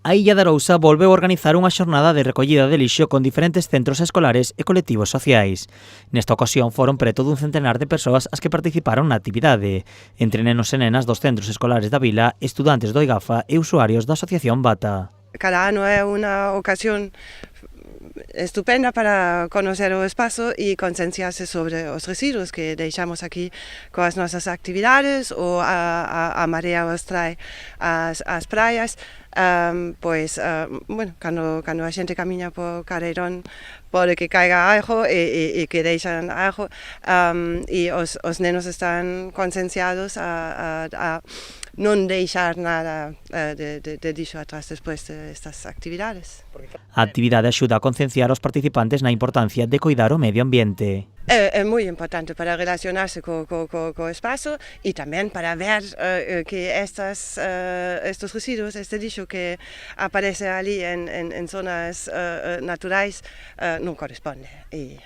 A Illa de Arousa volveu a organizar unha xornada de recollida de lixo con diferentes centros escolares e colectivos sociais. Nesta ocasión foron preto dun centenar de persoas as que participaron na actividade, entre nenos e nenas dos centros escolares da vila, estudantes do IGAFA e usuarios da Asociación Bata. Cada ano é unha ocasión estupenda para conocer o espazo e concienciarse sobre os residuos que deixamos aquí coas nosas actividades ou a marea os trae ás praias. Cando a xente camiña por Careirón pode que caiga algo e que deixan algo, e os nenos están concienciados a non deixar nada de lixo atrás despois destas actividades. A actividade axuda a concienciar os participantes na importancia de coidar o medio ambiente. É moi importante para relacionarse co espazo e tamén para ver que estos residuos, este lixo que aparece ali en zonas naturais non corresponde. E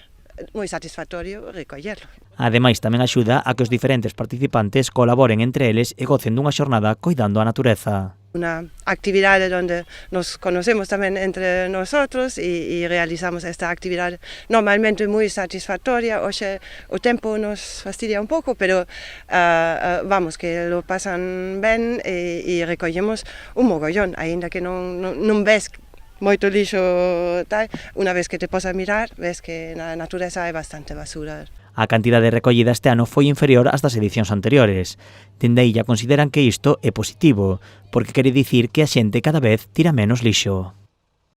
moi satisfactorio recollerlo. Ademais, tamén axuda a que os diferentes participantes colaboren entre eles e gocen dunha xornada coidando a natureza. Una actividade onde nos conocemos tamén entre nosotros e realizamos esta actividade normalmente moi satisfactoria. Hoxe o tempo nos fastidia un pouco, pero vamos, que lo pasan ben e recollemos un mogollón, aínda que non ves moito lixo tal, unha vez que te posas a mirar, ves que na natureza hai bastante basura. A cantidade recollida este ano foi inferior ás das edicións anteriores. Dende a illa consideran que isto é positivo, porque quere dicir que a xente cada vez tira menos lixo.